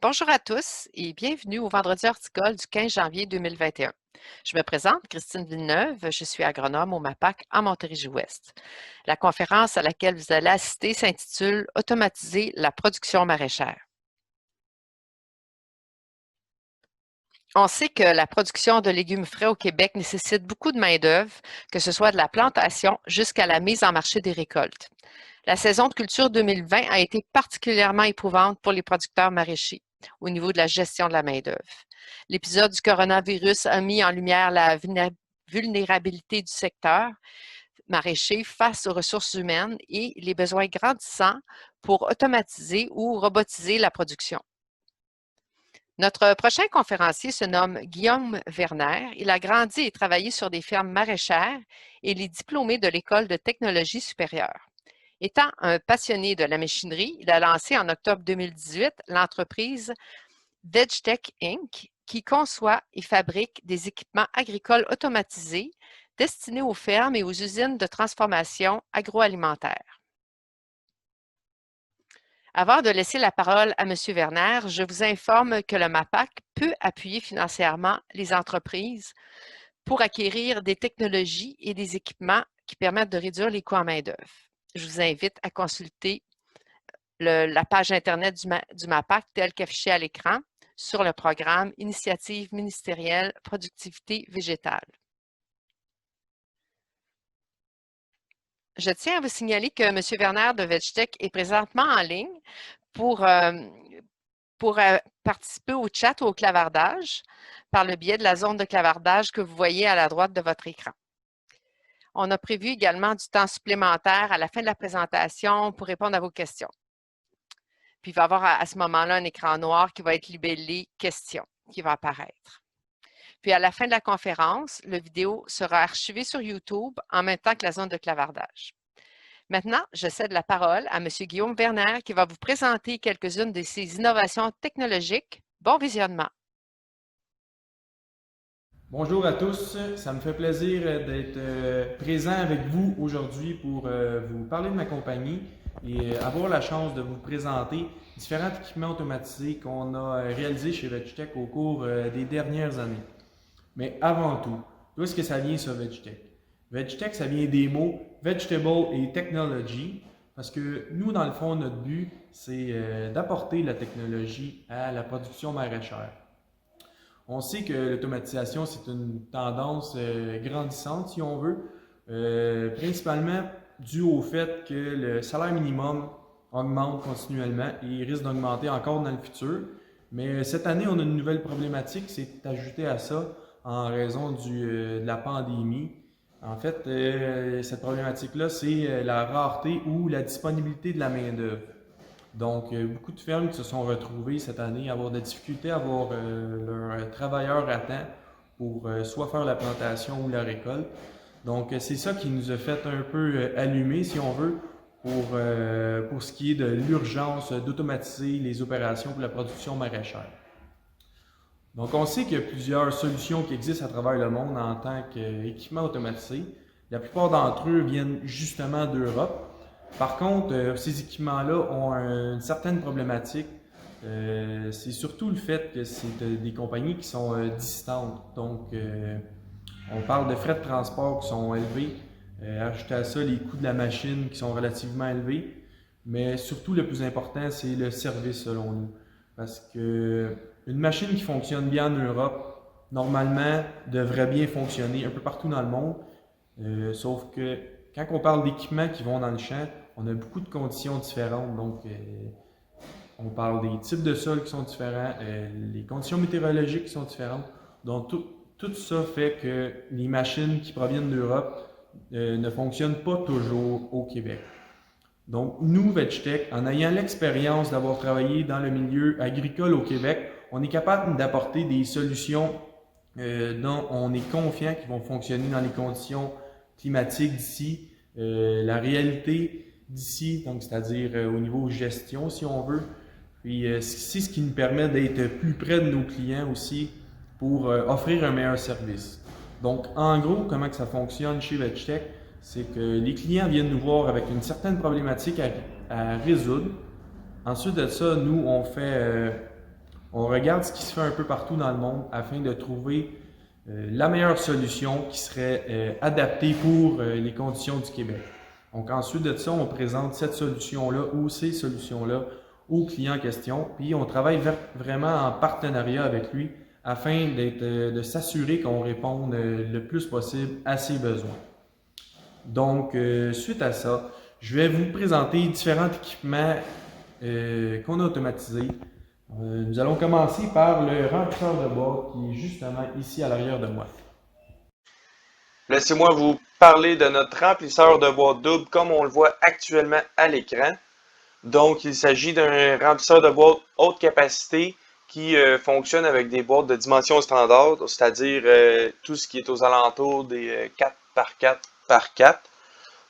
Bonjour à tous et bienvenue au Vendredi horticole du 15 janvier 2021. Je me présente, Christine Villeneuve, je suis agronome au MAPAC en Montérégie-Ouest. La conférence à laquelle vous allez assister s'intitule Automatiser la production maraîchère. On sait que la production de légumes frais au Québec nécessite beaucoup de main-d'œuvre, que ce soit de la plantation jusqu'à la mise en marché des récoltes. La saison de culture 2020 a été particulièrement éprouvante pour les producteurs maraîchers au niveau de la gestion de la main-d'œuvre. L'épisode du coronavirus a mis en lumière la vulnérabilité du secteur maraîcher face aux ressources humaines et les besoins grandissants pour automatiser ou robotiser la production. Notre prochain conférencier se nomme Guillaume Werner. Il a grandi et travaillé sur des fermes maraîchères et il est diplômé de l'École de technologie supérieure. Étant un passionné de la machinerie, il a lancé en octobre 2018 l'entreprise VegTech Inc., qui conçoit et fabrique des équipements agricoles automatisés destinés aux fermes et aux usines de transformation agroalimentaire. Avant de laisser la parole à M. Werner, je vous informe que le MAPAC peut appuyer financièrement les entreprises pour acquérir des technologies et des équipements qui permettent de réduire les coûts en main-d'œuvre. Je vous invite à consulter la page Internet du MAPAC telle qu'affichée à l'écran sur le programme Initiative ministérielle Productivité végétale. Je tiens à vous signaler que M. Werner de VegTech est présentement en ligne pour participer au chat ou au clavardage par le biais de la zone de clavardage que vous voyez à la droite de votre écran. On a prévu également du temps supplémentaire à la fin de la présentation pour répondre à vos questions. Puis il va y avoir à ce moment-là un écran noir qui va être libellé « Questions » qui va apparaître. Puis à la fin de la conférence, la vidéo sera archivée sur YouTube en même temps que la zone de clavardage. Maintenant, je cède la parole à M. Guillaume Werner qui va vous présenter quelques-unes de ces innovations technologiques. Bon visionnement. Bonjour à tous, ça me fait plaisir d'être présent avec vous aujourd'hui pour vous parler de ma compagnie et avoir la chance de vous présenter différents équipements automatisés qu'on a réalisés chez VegTech au cours des dernières années. Mais avant tout, d'où est-ce que ça vient ça VegTech? VegTech, ça vient des mots Vegetable et Technology, parce que nous, dans le fond, notre but, c'est d'apporter la technologie à la production maraîchère. On sait que l'automatisation, c'est une tendance grandissante, si on veut, principalement dû au fait que le salaire minimum augmente continuellement et il risque d'augmenter encore dans le futur. Mais cette année, on a une nouvelle problématique, c'est ajouté à ça en raison de la pandémie. En fait, cette problématique-là, c'est la rareté ou la disponibilité de la main-d'œuvre. Donc, beaucoup de fermes qui se sont retrouvées cette année à avoir de la difficulté à avoir leurs travailleurs à temps pour soit faire la plantation ou la récolte. Donc, c'est ça qui nous a fait un peu allumer, si on veut, pour ce qui est de l'urgence d'automatiser les opérations pour la production maraîchère. Donc, on sait qu'il y a plusieurs solutions qui existent à travers le monde en tant qu'équipement automatisé. La plupart d'entre eux viennent justement d'Europe. Par contre, ces équipements-là ont une certaine problématique. C'est surtout le fait que c'est des compagnies qui sont distantes. Donc, on parle de frais de transport qui sont élevés. Ajouter à ça les coûts de la machine qui sont relativement élevés. Mais surtout, le plus important, c'est le service selon nous. Parce que une machine qui fonctionne bien en Europe, normalement, devrait bien fonctionner un peu partout dans le monde. Sauf que quand on parle d'équipements qui vont dans le champ, on a beaucoup de conditions différentes. Donc, on parle des types de sols qui sont différents, les conditions météorologiques qui sont différentes. Donc, tout ça fait que les machines qui proviennent d'Europe ne fonctionnent pas toujours au Québec. Donc, nous, VegTech, en ayant l'expérience d'avoir travaillé dans le milieu agricole au Québec, on est capable d'apporter des solutions dont on est confiant qu'ils vont fonctionner dans les conditions climatiques d'ici, la réalité d'ici, donc c'est-à-dire au niveau gestion, si on veut. Puis c'est ce qui nous permet d'être plus près de nos clients aussi pour offrir un meilleur service. Donc, en gros, comment que ça fonctionne chez VegTech, c'est que les clients viennent nous voir avec une certaine problématique à résoudre. Ensuite de ça, nous, On regarde ce qui se fait un peu partout dans le monde afin de trouver la meilleure solution qui serait adaptée pour les conditions du Québec. Donc ensuite de ça, on présente cette solution-là ou ces solutions-là au client en question, puis on travaille vraiment en partenariat avec lui afin de s'assurer qu'on réponde le plus possible à ses besoins. Donc, suite à ça, je vais vous présenter différents équipements qu'on a automatisés. Nous allons commencer par le remplisseur de boîte qui est justement ici à l'arrière de moi. Laissez-moi vous parler de notre remplisseur de boîte double comme on le voit actuellement à l'écran. Donc, il s'agit d'un remplisseur de boîte haute capacité qui fonctionne avec des boîtes de dimension standard, c'est-à-dire tout ce qui est aux alentours des 4x4x4.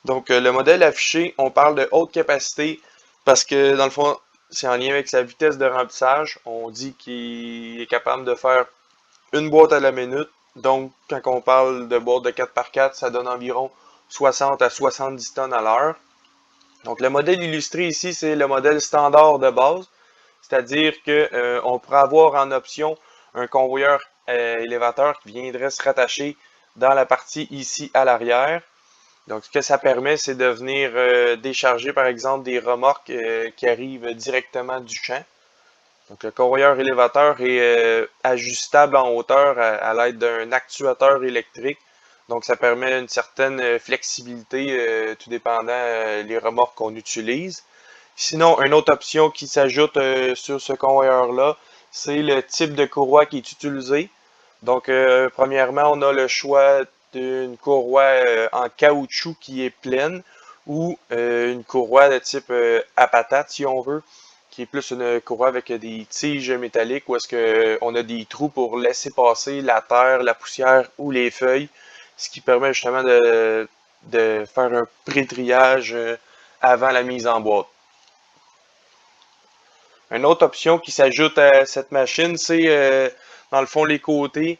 Donc, le modèle affiché, on parle de haute capacité parce que, dans le fond, c'est en lien avec sa vitesse de remplissage. On dit qu'il est capable de faire une boîte à la minute. Donc, quand on parle de boîte de 4x4, ça donne environ 60 à 70 tonnes à l'heure. Donc, le modèle illustré ici, c'est le modèle standard de base. C'est-à-dire qu'on pourrait avoir en option un convoyeur élévateur qui viendrait se rattacher dans la partie ici à l'arrière. Donc, ce que ça permet, c'est de venir décharger, par exemple, des remorques qui arrivent directement du champ. Donc, le convoyeur élévateur est ajustable en hauteur à l'aide d'un actuateur électrique. Donc, ça permet une certaine flexibilité, tout dépendant les remorques qu'on utilise. Sinon, une autre option qui s'ajoute sur ce convoyeur-là, c'est le type de courroie qui est utilisé. Donc, premièrement, on a le choix d'une courroie en caoutchouc qui est pleine ou une courroie de type à patate, si on veut, qui est plus une courroie avec des tiges métalliques où est-ce qu'on a des trous pour laisser passer la terre, la poussière ou les feuilles, ce qui permet justement de faire un pré-triage avant la mise en boîte. Une autre option qui s'ajoute à cette machine, c'est dans le fond les côtés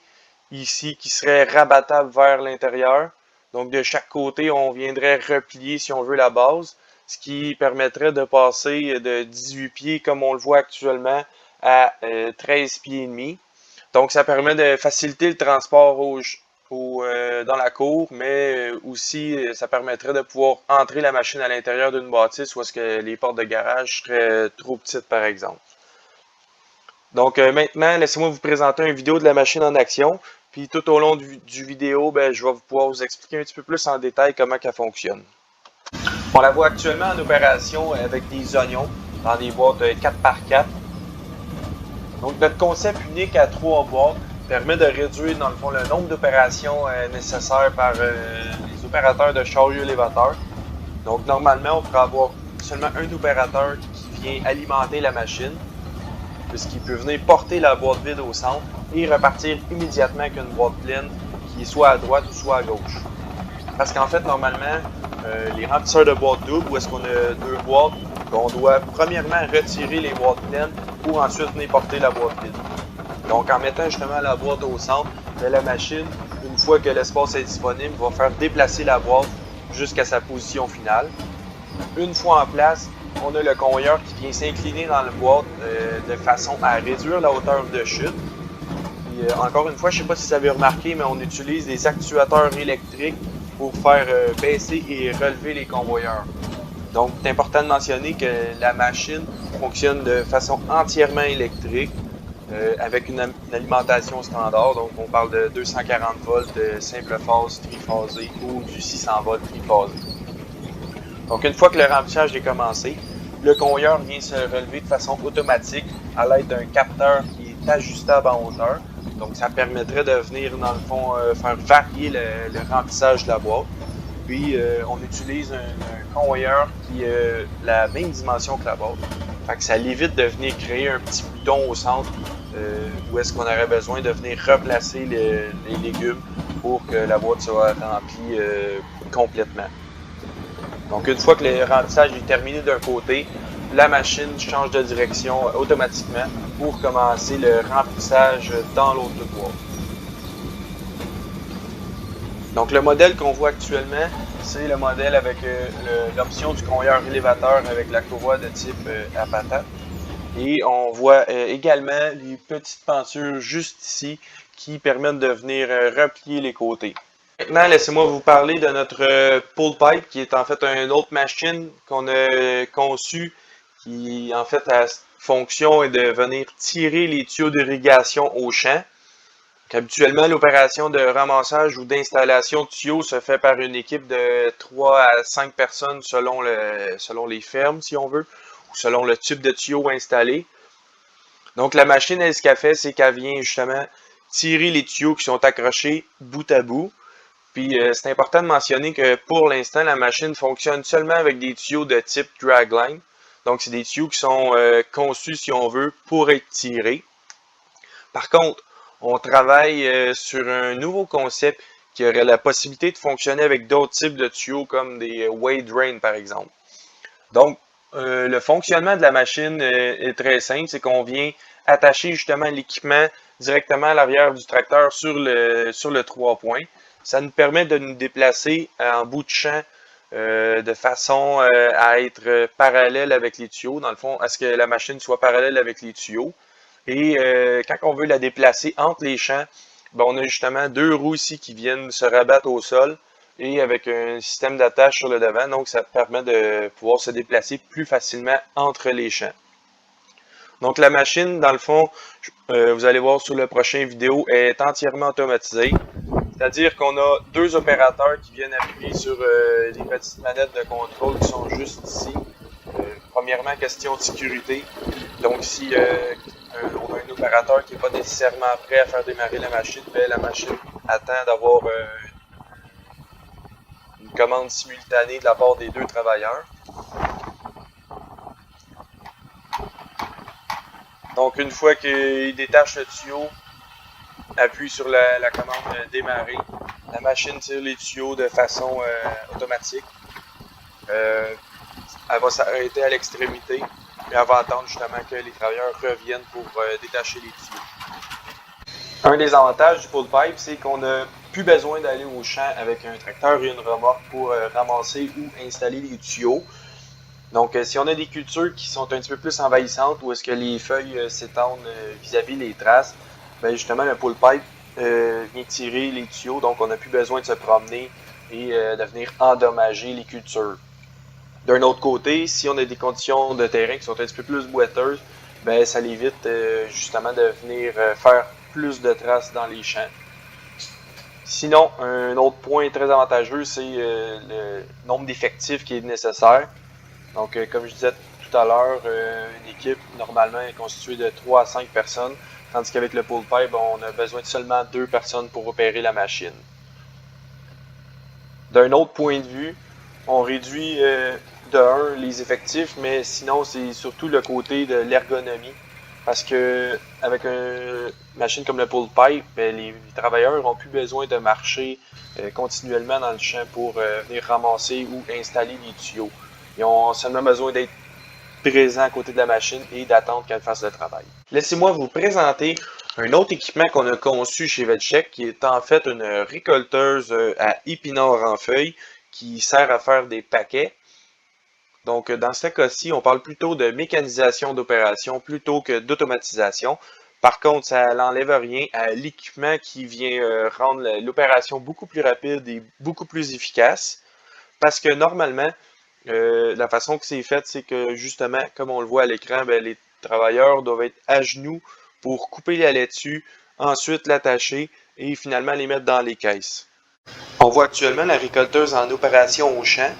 ici qui seraient rabattables vers l'intérieur. Donc de chaque côté, on viendrait replier si on veut la base, ce qui permettrait de passer de 18 pieds comme on le voit actuellement à 13 pieds et demi. Donc ça permet de faciliter le transport dans la cour, mais aussi ça permettrait de pouvoir entrer la machine à l'intérieur d'une bâtisse où est-ce que les portes de garage seraient trop petites par exemple. Donc maintenant, laissez-moi vous présenter une vidéo de la machine en action. Puis tout au long du vidéo, je vais pouvoir vous expliquer un petit peu plus en détail comment elle fonctionne. On la voit actuellement en opération avec des oignons dans des boîtes 4x4. Donc notre concept unique à 3 boîtes permet de réduire dans le fond le nombre d'opérations nécessaires par les opérateurs de chariot élévateur. Donc normalement, on pourrait avoir seulement un opérateur qui vient alimenter la machine, puisqu'il peut venir porter la boîte vide au centre et repartir immédiatement avec une boîte pleine qui est soit à droite ou soit à gauche. Parce qu'en fait, normalement, les remplisseurs de boîtes doubles, où est-ce qu'on a 2 boîtes, on doit premièrement retirer les boîtes pleines pour ensuite venir porter la boîte vide. Donc en mettant justement la boîte au centre de la machine, une fois que l'espace est disponible, va faire déplacer la boîte jusqu'à sa position finale. Une fois en place, on a le convoyeur qui vient s'incliner dans la boîte de façon à réduire la hauteur de chute. Puis, encore une fois, je ne sais pas si vous avez remarqué, mais on utilise des actuateurs électriques pour faire baisser et relever les convoyeurs. Donc, c'est important de mentionner que la machine fonctionne de façon entièrement électrique avec une alimentation standard. Donc, on parle de 240 volts de simple phase triphasé ou du 600 volts triphasé. Donc, une fois que le remplissage est commencé, le convoyeur vient se relever de façon automatique à l'aide d'un capteur qui est ajustable en hauteur. Donc, ça permettrait de venir, dans le fond, faire varier le remplissage de la boîte. Puis, on utilise un convoyeur qui a la même dimension que la boîte. Fait que ça l'évite de venir créer un petit bouton au centre où est-ce qu'on aurait besoin de venir replacer les légumes pour que la boîte soit remplie complètement. Donc, une fois que le remplissage est terminé d'un côté, la machine change de direction automatiquement pour commencer le remplissage dans l'autre boîte. Donc, le modèle qu'on voit actuellement, c'est le modèle avec l'option du convoyeur élévateur avec la courroie de type à patate. Et on voit également les petites pentures juste ici qui permettent de venir replier les côtés. Maintenant, laissez-moi vous parler de notre pull pipe qui est en fait une autre machine qu'on a conçue qui en fait a fonction est de venir tirer les tuyaux d'irrigation au champ. Habituellement, l'opération de ramassage ou d'installation de tuyaux se fait par une équipe de 3 à 5 personnes selon les fermes, si on veut, ou selon le type de tuyau installé. Donc, la machine, elle, ce qu'elle fait, c'est qu'elle vient justement tirer les tuyaux qui sont accrochés bout à bout. Puis, c'est important de mentionner que pour l'instant, la machine fonctionne seulement avec des tuyaux de type dragline. Donc, c'est des tuyaux qui sont conçus, si on veut, pour être tirés. Par contre, on travaille sur un nouveau concept qui aurait la possibilité de fonctionner avec d'autres types de tuyaux comme des wade drain par exemple. Donc, le fonctionnement de la machine est très simple, c'est qu'on vient attacher justement l'équipement directement à l'arrière du tracteur sur le 3 points. Ça nous permet de nous déplacer en bout de champ de façon à être parallèle avec les tuyaux, dans le fond, à ce que la machine soit parallèle avec les tuyaux. Et quand on veut la déplacer entre les champs, ben, on a justement deux roues ici qui viennent se rabattre au sol et avec un système d'attache sur le devant. Donc, ça permet de pouvoir se déplacer plus facilement entre les champs. Donc, la machine, dans le fond, vous allez voir sur le prochain vidéo, est entièrement automatisée. C'est-à-dire qu'on a deux opérateurs qui viennent appuyer sur les petites manettes de contrôle qui sont juste ici. Premièrement, question de sécurité. Donc, si on a un opérateur qui n'est pas nécessairement prêt à faire démarrer la machine, ben, la machine attend d'avoir une commande simultanée de la part des deux travailleurs. Donc, une fois qu'il détache le tuyau, appuie sur la commande démarrer, la machine tire les tuyaux de façon automatique. Elle va s'arrêter à l'extrémité et elle va attendre justement que les travailleurs reviennent pour détacher les tuyaux. Un des avantages du pull pipe, c'est qu'on n'a plus besoin d'aller au champ avec un tracteur et une remorque pour ramasser ou installer les tuyaux. Donc, si on a des cultures qui sont un petit peu plus envahissantes ou est-ce que les feuilles s'étendent vis-à-vis les traces, ben justement, le pull pipe vient tirer les tuyaux, donc on n'a plus besoin de se promener et de venir endommager les cultures. D'un autre côté, si on a des conditions de terrain qui sont un petit peu plus boiteuses, ben ça l'évite justement de venir faire plus de traces dans les champs. Sinon, un autre point très avantageux, c'est le nombre d'effectifs qui est nécessaire. Donc, comme je disais tout à l'heure, une équipe normalement est constituée de 3 à 5 personnes, tandis qu'avec le pull pipe, on a besoin de seulement 2 personnes pour opérer la machine. D'un autre point de vue, on réduit de 1 les effectifs, mais sinon c'est surtout le côté de l'ergonomie. Parce que avec une machine comme le pull pipe, ben, les travailleurs n'ont plus besoin de marcher continuellement dans le champ pour venir ramasser ou installer les tuyaux. Ils ont seulement besoin d'être présents à côté de la machine et d'attendre qu'elle fasse le travail. Laissez-moi vous présenter un autre équipement qu'on a conçu chez Vetcheck, qui est en fait une récolteuse à épinards en feuilles qui sert à faire des paquets. Donc, dans ce cas-ci, on parle plutôt de mécanisation d'opération plutôt que d'automatisation. Par contre, ça n'enlève rien à l'équipement qui vient rendre l'opération beaucoup plus rapide et beaucoup plus efficace. Parce que normalement, la façon que c'est fait, c'est que justement, comme on le voit à l'écran, ben, les travailleurs doivent être à genoux pour couper la laitue, ensuite l'attacher et finalement les mettre dans les caisses. On voit actuellement la récolteuse en opération au champ.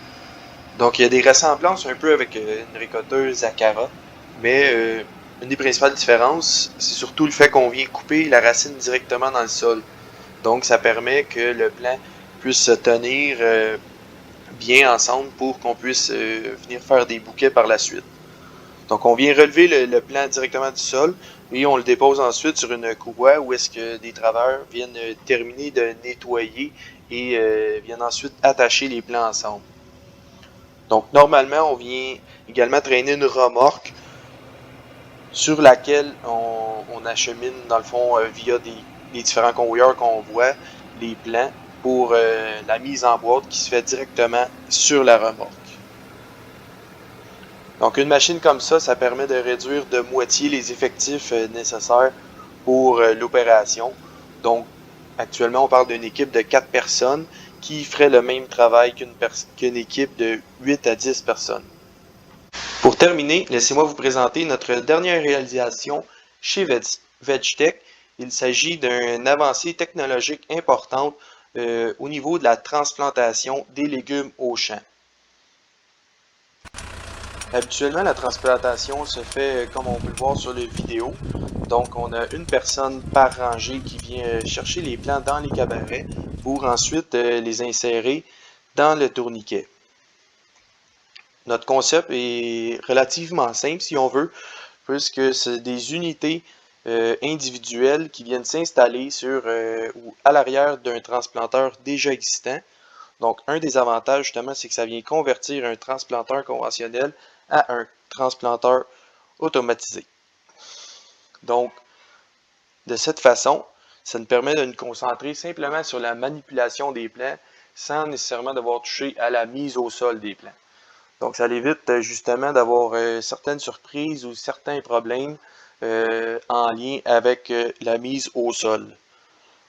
Donc, il y a des ressemblances un peu avec une récolteuse à carottes, mais une des principales différences, c'est surtout le fait qu'on vient couper la racine directement dans le sol. Donc, ça permet que le plant puisse se tenir bien ensemble pour qu'on puisse venir faire des bouquets par la suite. Donc, on vient relever le plant directement du sol et on le dépose ensuite sur une courroie où est-ce que des travailleurs viennent terminer de nettoyer et viennent ensuite attacher les plants ensemble. Donc, normalement, on vient également traîner une remorque sur laquelle on achemine, dans le fond, via les différents convoyeurs qu'on voit, les plants pour la mise en boîte qui se fait directement sur la remorque. Donc une machine comme ça permet de réduire de moitié les effectifs nécessaires pour l'opération. Donc actuellement, on parle d'une équipe de 4 personnes qui ferait le même travail qu'une équipe de 8 à 10 personnes. Pour terminer, laissez-moi vous présenter notre dernière réalisation chez VegTech. Il s'agit d'une avancée technologique importante au niveau de la transplantation des légumes au champ. Habituellement, la transplantation se fait comme on peut le voir sur les vidéos. Donc, on a une personne par rangée qui vient chercher les plants dans les cabarets pour ensuite les insérer dans le tourniquet. Notre concept est relativement simple, si on veut, puisque c'est des unités individuelles qui viennent s'installer sur ou à l'arrière d'un transplanteur déjà existant. Donc, un des avantages, justement, c'est que ça vient convertir un transplanteur conventionnel à un transplanteur automatisé. Donc, de cette façon, ça nous permet de nous concentrer simplement sur la manipulation des plants sans nécessairement devoir toucher à la mise au sol des plants. Donc, ça évite justement d'avoir certaines surprises ou certains problèmes en lien avec la mise au sol.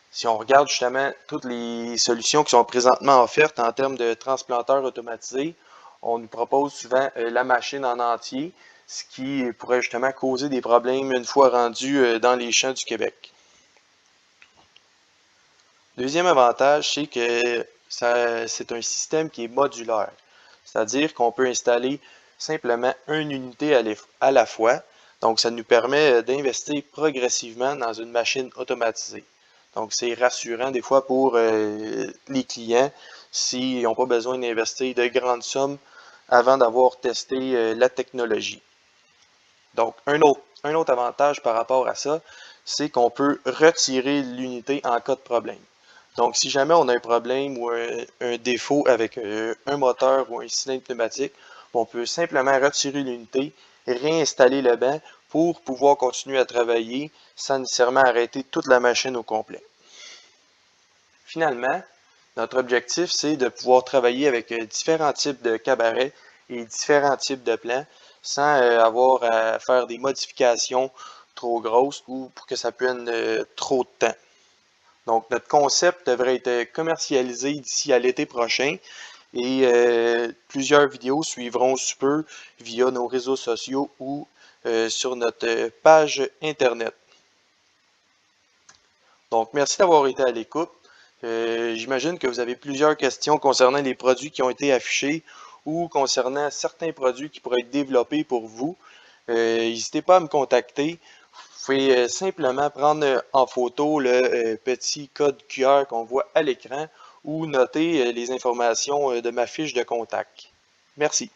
Si on regarde justement toutes les solutions qui sont présentement offertes en termes de transplanteurs automatisés, on nous propose souvent la machine en entier, ce qui pourrait justement causer des problèmes une fois rendu dans les champs du Québec. Deuxième avantage, c'est que c'est un système qui est modulaire, c'est-à-dire qu'on peut installer simplement une unité à la fois. Donc, ça nous permet d'investir progressivement dans une machine automatisée. Donc, c'est rassurant des fois pour les clients s'ils n'ont pas besoin d'investir de grandes sommes avant d'avoir testé la technologie. Donc, un autre avantage par rapport à ça, c'est qu'on peut retirer l'unité en cas de problème. Donc, si jamais on a un problème ou un défaut avec un moteur ou un cylindre pneumatique, on peut simplement retirer l'unité, réinstaller le banc pour pouvoir continuer à travailler sans nécessairement arrêter toute la machine au complet. Finalement, notre objectif, c'est de pouvoir travailler avec différents types de cabarets et différents types de plants sans avoir à faire des modifications trop grosses ou pour que ça prenne trop de temps. Donc, notre concept devrait être commercialisé d'ici à l'été prochain et plusieurs vidéos suivront sous peu via nos réseaux sociaux ou sur notre page Internet. Donc, merci d'avoir été à l'écoute. J'imagine que vous avez plusieurs questions concernant les produits qui ont été affichés ou concernant certains produits qui pourraient être développés pour vous. N'hésitez pas à me contacter. Vous pouvez simplement prendre en photo le petit code QR qu'on voit à l'écran ou noter les informations de ma fiche de contact. Merci.